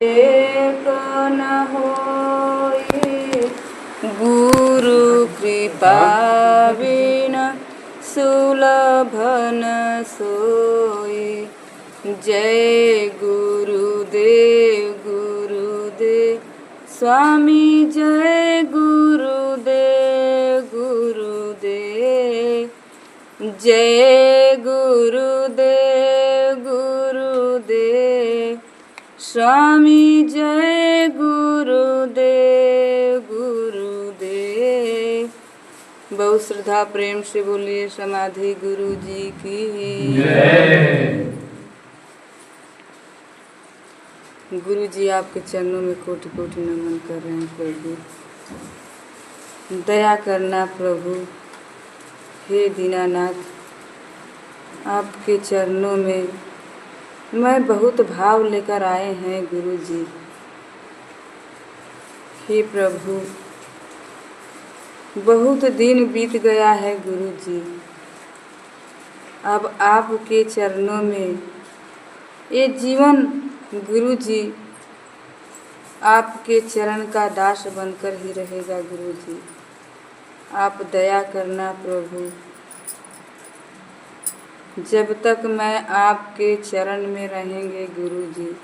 एक न होए गुरु कृपा बिना सुलभ न सोए। जय गुरुदेव गुरुदेव स्वामी, जय गुरुदेव गुरुदेव, जय गुरुदेव गुरुदेव स्वामी, जय गुरुदेव गुरुदेव। बहुत श्रद्धा प्रेम से बोलिए समाधि गुरु जी की जय। गुरु जी आपके चरणों में कोटि कोटि नमन कर रहे हैं। प्रभु दया करना, प्रभु हे दीनानाथ, आपके चरणों में मैं बहुत भाव लेकर आए हैं गुरु जी। हे प्रभु, बहुत दिन बीत गया है गुरु जी। अब आपके चरणों में ये जीवन गुरु जी आपके चरण का दास बनकर ही रहेगा गुरु जी। आप दया करना प्रभु, जब तक मैं आपके चरण में रहेंगे गुरु जी,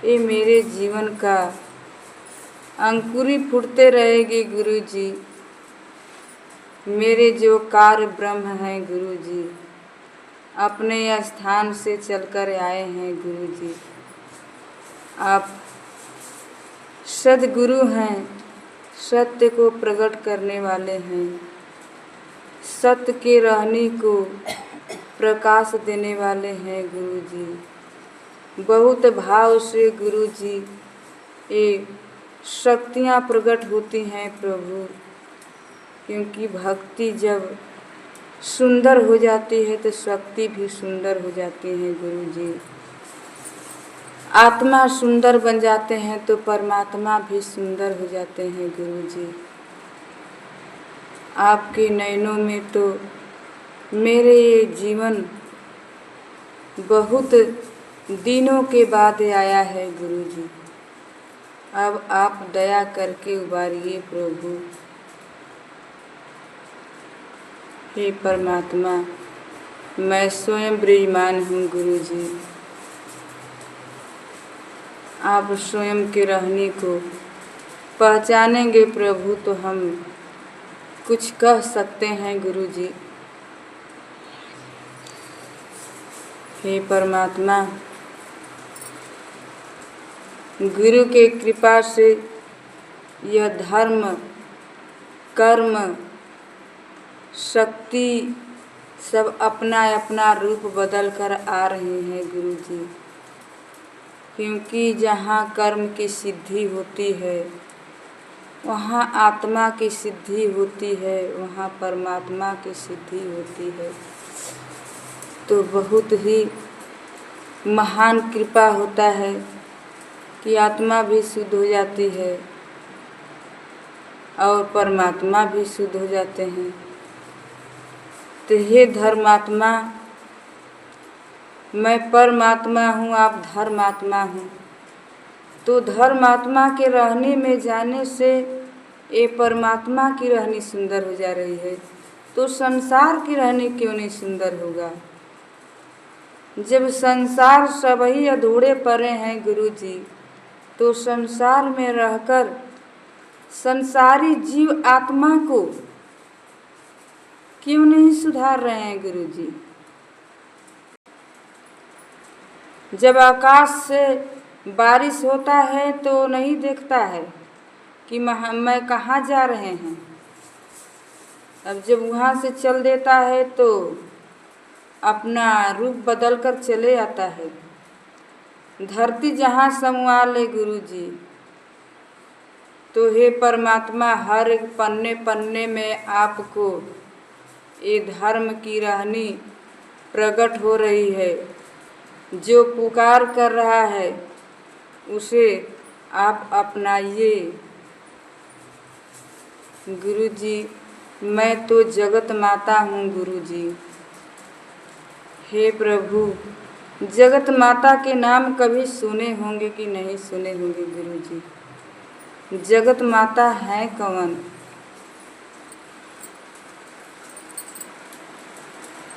ये मेरे जीवन का अंकुरी फूटते रहेगी गुरु जी। मेरे जो कार्य ब्रह्म हैं गुरु जी, अपने स्थान से चलकर आए हैं गुरु जी। आप सद्गुरु हैं, सत्य को प्रकट करने वाले हैं, सत्य के रहने को प्रकाश देने वाले हैं गुरु जी। बहुत भाव से गुरु जी ये शक्तियाँ प्रकट होती हैं प्रभु, क्योंकि भक्ति जब सुंदर हो जाती है तो शक्ति भी सुंदर हो जाती है गुरु जी। आत्मा सुंदर बन जाते हैं तो परमात्मा भी सुंदर हो जाते हैं गुरु जी। आपके नयनों में तो मेरे ये जीवन बहुत दिनों के बाद आया है गुरु जी। अब आप दया करके उबारिए प्रभु। हे परमात्मा, मैं स्वयं ब्रह्मान हूँ गुरु जी। आप स्वयं के रहने को पहचानेंगे प्रभु तो हम कुछ कह सकते हैं गुरु जी। हे परमात्मा, गुरु के कृपा से यह धर्म कर्म शक्ति सब अपना अपना रूप बदल कर आ रहे हैं गुरु जी। क्योंकि जहाँ कर्म की सिद्धि होती है वहाँ आत्मा की सिद्धि होती है, वहाँ परमात्मा की सिद्धि होती है। तो बहुत ही महान कृपा होता है कि आत्मा भी शुद्ध हो जाती है और परमात्मा भी शुद्ध हो जाते हैं। तो हे धर्मात्मा, मैं परमात्मा हूँ, आप धर्मात्मा हूँ। तो धर्मात्मा के रहने में जाने से ये परमात्मा की रहनी सुंदर हो जा रही है, तो संसार की रहनी क्यों नहीं सुंदर होगा। जब संसार सब ही अधूरे पड़े हैं गुरु जी, तो संसार में रहकर संसारी जीव आत्मा को क्यों नहीं सुधार रहे हैं गुरु जी। जब आकाश से बारिश होता है तो नहीं देखता है कि मैं कहाँ जा रहे हैं। अब जब वहाँ से चल देता है तो अपना रूप बदल कर चले आता है। धरती जहाँ समवा ले गुरु जी, तो हे परमात्मा, हर एक पन्ने पन्ने में आपको ये धर्म की रहनी प्रकट हो रही है। जो पुकार कर रहा है उसे आप अपनाइए गुरु जी। मैं तो जगत माता हूँ गुरु जी। हे प्रभु, जगत माता के नाम कभी सुने होंगे कि नहीं सुने होंगे गुरुजी? जगत माता है कौन?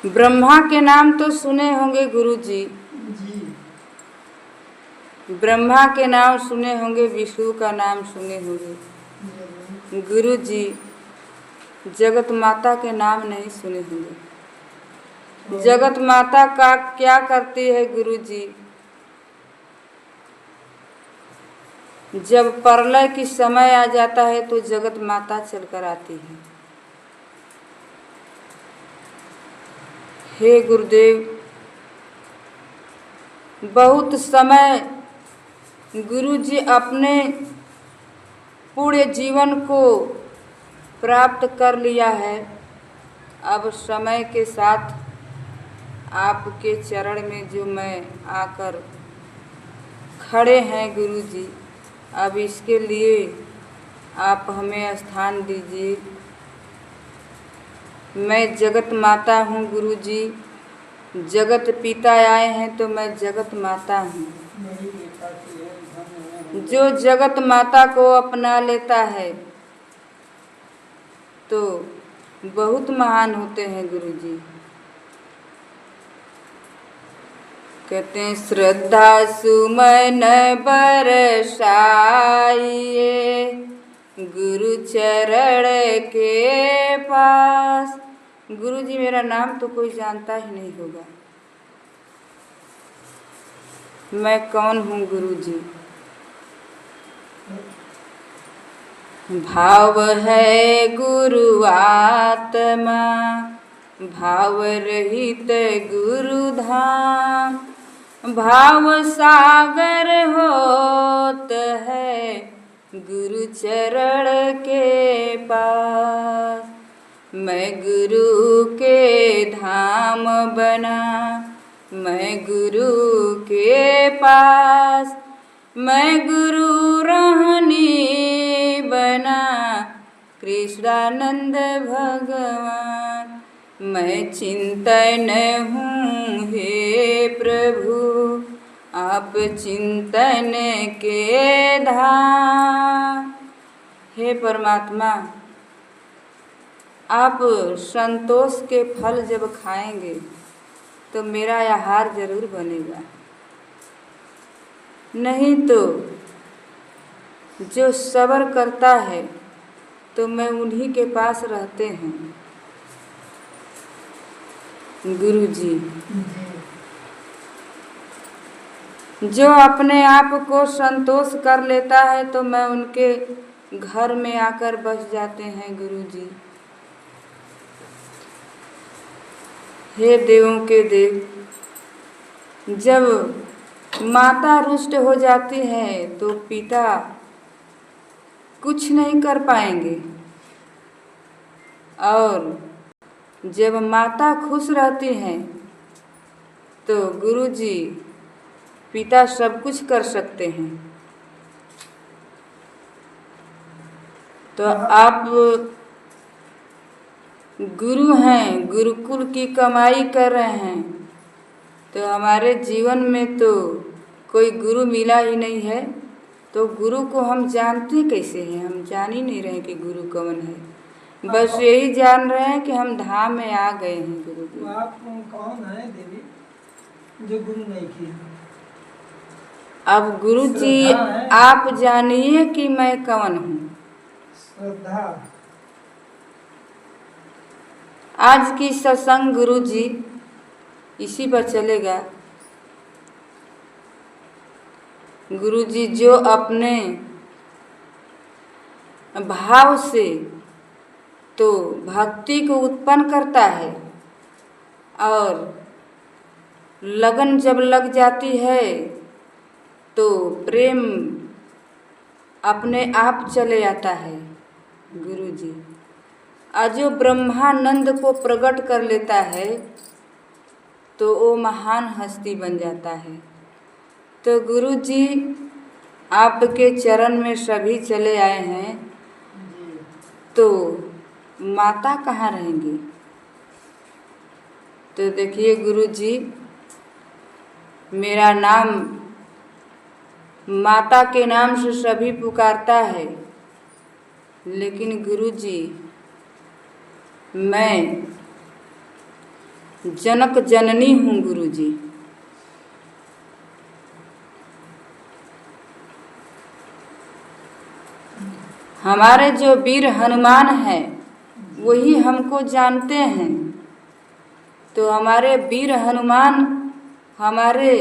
ब्रह्मा के नाम तो सुने होंगे गुरुजी। ब्रह्मा के नाम सुने होंगे, विष्णु का नाम सुने होंगे गुरुजी। जगत माता के नाम नहीं सुने होंगे। जगत माता का क्या करती है गुरुजी? जब प्रलय की समय आ जाता है तो जगत माता चलकर आती है। हे गुरुदेव, बहुत समय गुरुजी अपने पूरे जीवन को प्राप्त कर लिया है। अब समय के साथ आपके चरण में जो मैं आकर खड़े हैं गुरुजी, अब इसके लिए आप हमें स्थान दीजिए। मैं जगत माता हूँ गुरुजी। जगत पिता आए हैं तो मैं जगत माता हूँ। जो जगत माता को अपना लेता है तो बहुत महान होते हैं गुरुजी। कहते हैं श्रद्धा सुमन बरसाइए गुरु चरण के पास। गुरुजी मेरा नाम तो कोई जानता ही नहीं होगा। मैं कौन हूँ गुरुजी? भाव है गुरु आत्मा, भाव रहित गुरु धाम। भाव सागर होत है गुरु चरण के पास। मैं गुरु के धाम बना, मैं गुरु के पास। मैं गुरु रहनी बना, कृष्णानंद भगवान। मैं चिंतन हूँ हे प्रभु, आप चिंतन के धाम। हे परमात्मा, आप संतोष के फल जब खाएंगे तो मेरा आहार जरूर बनेगा। नहीं तो जो सब्र करता है तो मैं उन्हीं के पास रहते हैं गुरुजी। जो अपने आप को संतोष कर लेता है तो मैं उनके घर में आकर बस जाते हैं गुरुजी। हे देवों के देव, जब माता रुष्ट हो जाती है तो पिता कुछ नहीं कर पाएंगे, और जब माता खुश रहती हैं तो गुरुजी पिता सब कुछ कर सकते हैं। तो आप गुरु हैं, गुरुकुल की कमाई कर रहे हैं, तो हमारे जीवन में तो कोई गुरु मिला ही नहीं है, तो गुरु को हम जानते कैसे हैं? हम जान ही नहीं रहे कि गुरु कौन है। बस यही जान रहे हैं कि हम धाम में आ गए हैं गुरु जी। आप कौन है देवी जो गुरु नहीं किया? अब गुरु जी आप जानिए कि मैं कौन हूँ। श्रद्धा। आज की सत्संग गुरु जी इसी पर चलेगा। गुरु जी जो अपने भाव से तो भक्ति को उत्पन्न करता है, और लगन जब लग जाती है तो प्रेम अपने आप चले आता है गुरु जी। और जो ब्रह्मानंद को प्रकट कर लेता है तो वो महान हस्ती बन जाता है। तो गुरु जी आपके चरण में सभी चले आए हैं, तो माता कहाँ रहेंगी? तो देखिए गुरु जी, मेरा नाम माता के नाम से सभी पुकारता है, लेकिन गुरुजी मैं जनक जननी हूँ। गुरुजी हमारे जो वीर हनुमान हैं वही हमको जानते हैं, तो हमारे वीर हनुमान हमारे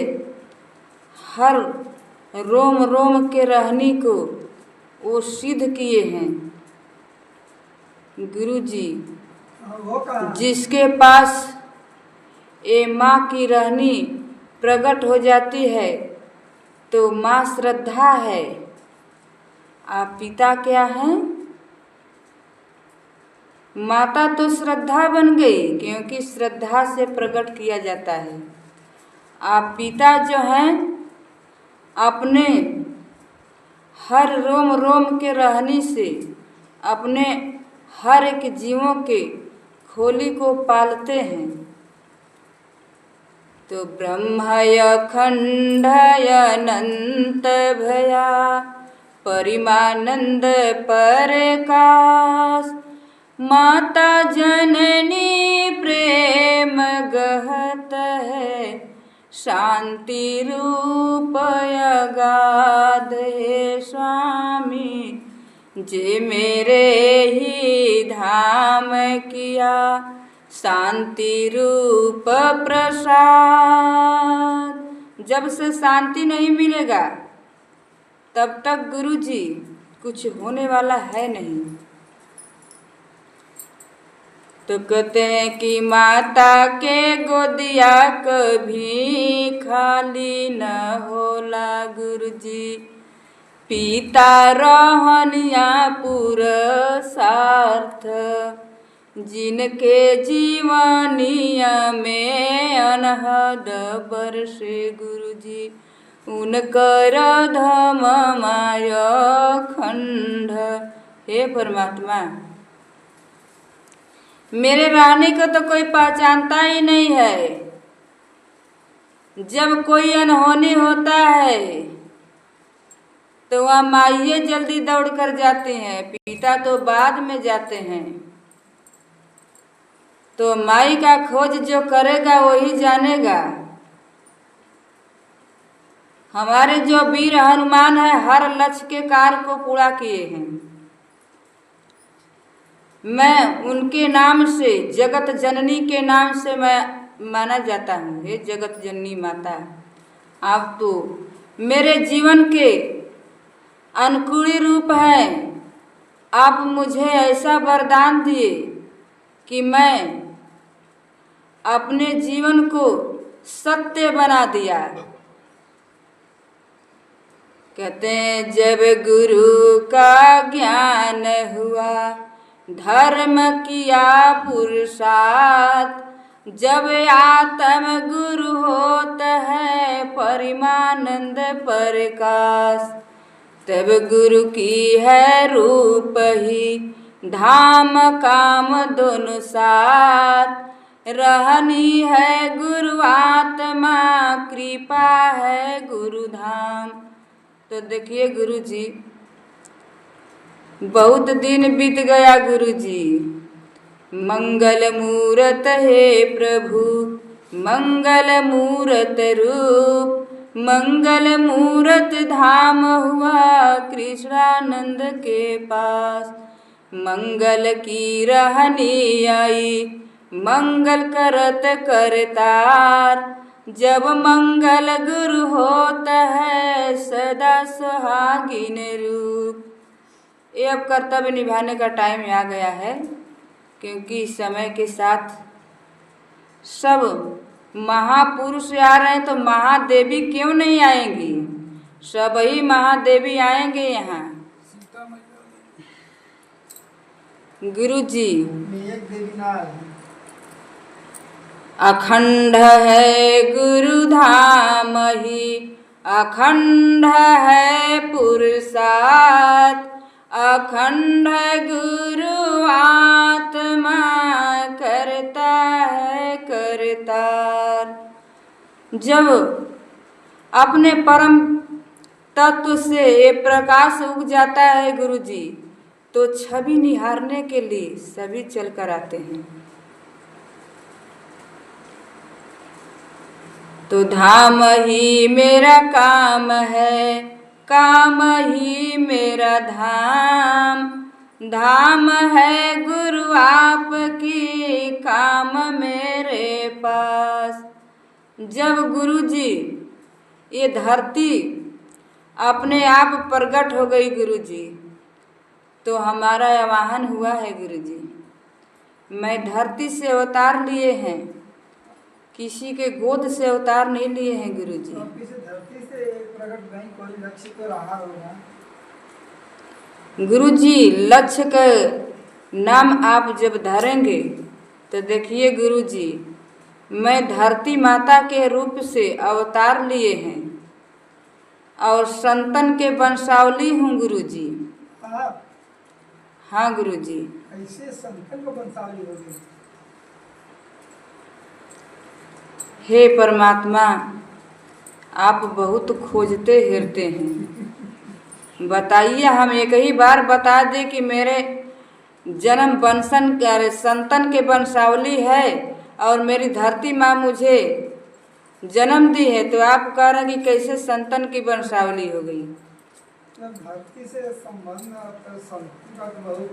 हर रोम रोम के रहनी को वो सिद्ध किए हैं। गुरुजी जिसके पास ये माँ की रहनी प्रकट हो जाती है तो माँ श्रद्धा है। आप पिता क्या हैं? माता तो श्रद्धा बन गई, क्योंकि श्रद्धा से प्रकट किया जाता है। आप पिता जो हैं अपने हर रोम रोम के रहनी से अपने हर एक जीवों के खोली को पालते हैं। तो ब्रह्मय खंडय अनंत भया परिमानंद परकाश माता जननी प्रेम गहत है शांति रूप अगाध है स्वामी जे मेरे ही धाम किया शांति रूप प्रसाद। जब से शांति नहीं मिलेगा तब तक गुरुजी कुछ होने वाला है नहीं। तो कहते हैं कि माता के गोदिया कभी खाली न होला गुरुजी पिता रहनिया पुरुषार्थ जिनके जीवनिया में अनहद बरसे गुरुजी उनकर धममाय खंड। हे परमात्मा मेरे रहने को तो कोई पहचानता ही नहीं है। जब कोई अनहोनी होता है तो वह माइये जल्दी दौड़ कर जाते हैं, पिता तो बाद में जाते हैं। तो माई का खोज जो करेगा वही जानेगा। हमारे जो वीर हनुमान है हर लक्ष्य के कार्य को पूरा किए हैं। मैं उनके नाम से जगत जननी के नाम से मैं माना जाता हूँ। हे जगत जननी माता आप तो मेरे जीवन के अनुकूली रूप हैं। आप मुझे ऐसा वरदान दिए कि मैं अपने जीवन को सत्य बना दिया। कहते हैं जब गुरु का ज्ञान हुआ धर्म किया पुरुषार्थ जब आत्म गुरु होता है परिमानंद प्रकाश तब गुरु की है रूप ही धाम काम दोनों साथ रहनी है गुरु आत्मा कृपा है गुरु धाम। तो देखिए गुरुजी बहुत दिन बीत गया गुरुजी मंगल मूरत है प्रभु मंगल मूरत रूप मंगल मूरत धाम हुआ कृष्णानंद के पास मंगल की रहनी आई मंगल करत करतार जब मंगल गुरु होता है सदा सुहागिन रूप। ये अब कर्तव्य निभाने का टाइम आ गया है, क्योंकि समय के साथ सब महापुरुष आ रहे हैं तो महादेवी क्यों नहीं आएंगी? सब ही महादेवी आएंगे यहाँ। गुरुजी अखंड है गुरु धाम ही अखंड है पुरुषार्थ अखंड गुरु आत्मा करता है करतार। जब अपने परम तत्व से ये प्रकाश उग जाता है गुरुजी, तो छवि निहारने के लिए सभी चल कर आते हैं। तो धाम ही मेरा काम है, काम ही मेरा धाम, धाम है गुरु आपकी, काम मेरे पास। जब गुरुजी ये धरती अपने आप प्रकट हो गई गुरुजी, तो हमारा आवाहन हुआ है गुरुजी। मैं धरती से अवतार लिए हैं, किसी के गोद से अवतार नहीं लिए हैं गुरुजी। धरती से प्रकट नहीं, कोई लक्ष्य तो रहा होगा गुरुजी। लक्ष्य का नाम आप जब धरेंगे तो देखिए गुरुजी, मैं धरती माता के रूप से अवतार लिए हैं और संतन के वंशावली हूँ गुरुजी। आप? हाँ गुरुजी। ऐसे संतन को वंशावली हो गई? हे परमात्मा, आप बहुत खोजते हिरते हैं, बताइए हम एक ही बार बता दें कि मेरे जन्म वंशन संतन के वंशावली है और मेरी धरती माँ मुझे जन्म दी है, तो आप कह रहे हैं कि कैसे संतन की वंशावली हो गई। धरती से संबंध तो संत का बहुत,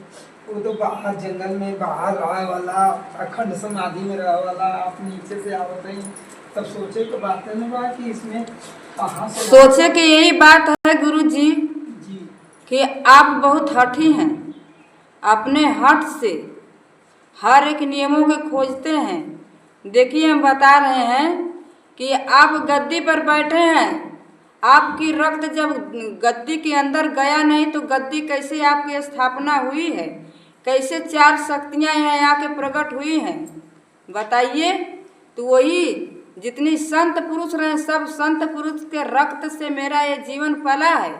वो तो बाहर जंगल में बाहर रहा वाला, अखंड समाधि में रहा वाला, आप नीचे से आवत हैं, तब सोचे तो बात नहीं बा कि इसमें कहाँ से सोचे कि यही बात है गुरुजी जी कि आप बहुत हठी हैं, अपने हट से हर एक नियमों के खोजते हैं। देखिए हम बता रहे हैं कि आप गद्दी पर बैठे हैं, आपकी रक्त जब गद्दी के अंदर गया नहीं तो गद्दी कैसे आपकी स्थापना हुई है, कैसे चार शक्तियाँ यहाँ आके प्रकट हुई हैं बताइए। तो वही जितनी संत पुरुष रहे, सब संत पुरुष के रक्त से मेरा ये जीवन पला है,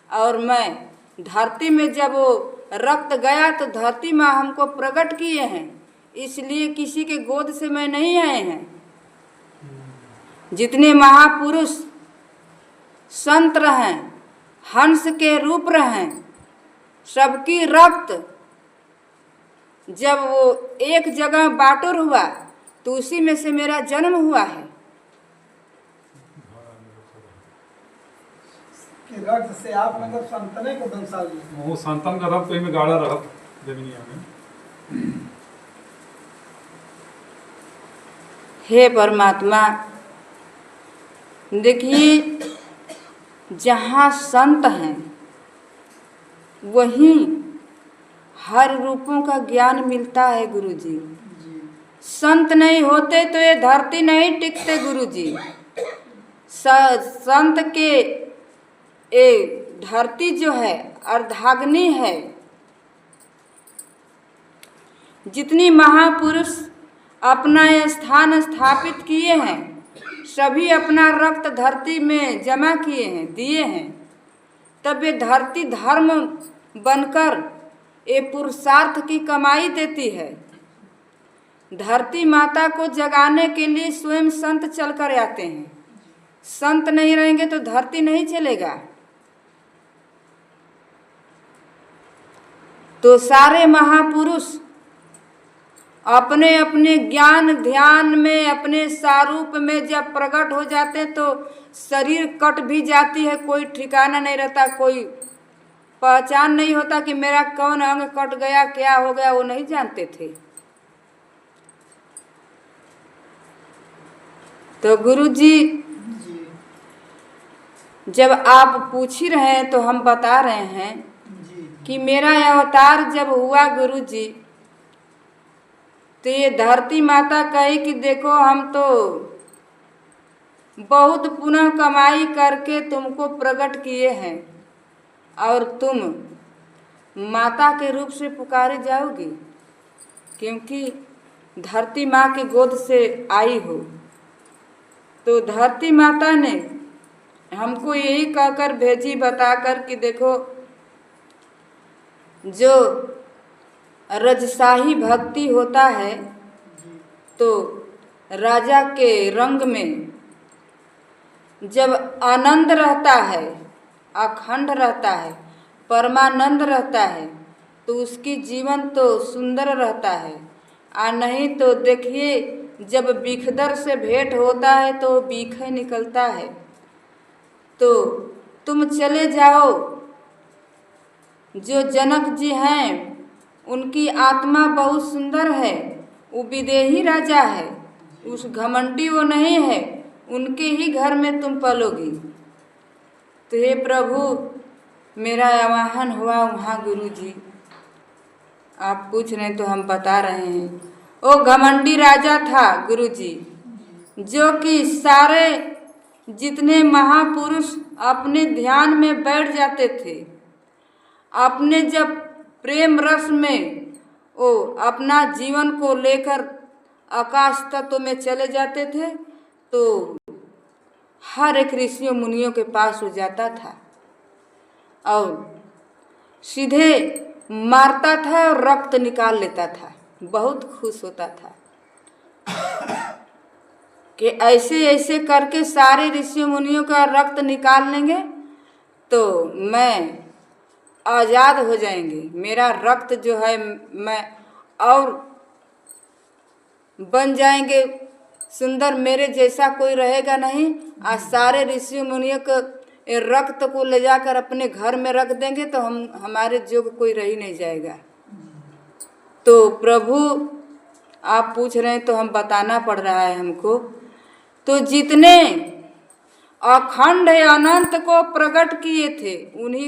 और मैं धरती में जब वो रक्त गया तो धरती माँ हमको प्रकट किए हैं, इसलिए किसी के गोद से मैं नहीं आए हैं। जितने महापुरुष संत रहें, हंस के रूप रहें, सबकी रक्त जब वो एक जगह बाटुर हुआ तो उसी में से मेरा जन्म हुआ है। कि रक्त से आप मतलब संतने को वंशावली, वो संतन का रक्त तो इनमें गाढ़ा रहा जमीनिया में। हे परमात्मा, देखिए जहाँ संत हैं वहीं हर रूपों का ज्ञान मिलता है गुरुजी। संत नहीं होते तो ये धरती नहीं टिकते गुरुजी। संत के ये धरती जो है अर्धाग्नि है। जितनी महापुरुष अपना ये स्थान स्थापित किए हैं, सभी अपना रक्त धरती में जमा किए हैं, दिए हैं, तब ये धरती धर्म बनकर ये पुरुषार्थ की कमाई देती है। धरती माता को जगाने के लिए स्वयं संत चलकर आते हैं। संत नहीं रहेंगे तो धरती नहीं चलेगा। तो सारे महापुरुष अपने अपने ज्ञान ध्यान में अपने स्वरूप में जब प्रकट हो जाते तो शरीर कट भी जाती है, कोई ठिकाना नहीं रहता, कोई पहचान नहीं होता कि मेरा कौन अंग कट गया, क्या हो गया, वो नहीं जानते थे। तो गुरुजी जब आप पूछ ही रहे हैं तो हम बता रहे हैं कि मेरा अवतार जब हुआ गुरुजी, तो ये धरती माता कही कि देखो हम तो बहुत पुनः कमाई करके तुमको प्रकट किए हैं और तुम माता के रूप से पुकारे जाओगी, क्योंकि धरती माँ के गोद से आई हो। तो धरती माता ने हमको यही कहकर भेजी, बताकर कि देखो जो रजशाही भक्ति होता है तो राजा के रंग में जब आनंद रहता है, अखंड रहता है, परमानंद रहता है, तो उसकी जीवन तो सुंदर रहता है। और नहीं तो देखिए, जब बिखदर से भेंट होता है तो बीखे निकलता है। तो तुम चले जाओ। जो जनक जी हैं उनकी आत्मा बहुत सुंदर है, वो विदेही राजा है, उस घमंडी वो नहीं है, उनके ही घर में तुम पलोगी। तो हे प्रभु, मेरा आवाहन हुआ वहाँ गुरु जी, आप पूछ रहे तो हम बता रहे हैं। वो घमंडी राजा था गुरु जी, जो कि सारे जितने महापुरुष अपने ध्यान में बैठ जाते थे, अपने जब प्रेम रस में वो अपना जीवन को लेकर आकाश तत्व में चले जाते थे, तो हर एक ऋषियों मुनियों के पास हो जाता था और सीधे मारता था और रक्त निकाल लेता था। बहुत खुश होता था कि ऐसे ऐसे करके सारे ऋषियों मुनियों का रक्त निकाल लेंगे तो मैं आज़ाद हो जाएंगे, मेरा रक्त जो है मैं और बन जाएंगे सुंदर, मेरे जैसा कोई रहेगा नहीं। आज सारे ऋषि मुनियों को रक्त को ले जाकर अपने घर में रख देंगे तो हमारे जोग कोई रह ही नहीं जाएगा। तो प्रभु आप पूछ रहे हैं तो हम बताना पड़ रहा है हमको। तो जितने अखंड अनंत को प्रकट किए थे उन्हीं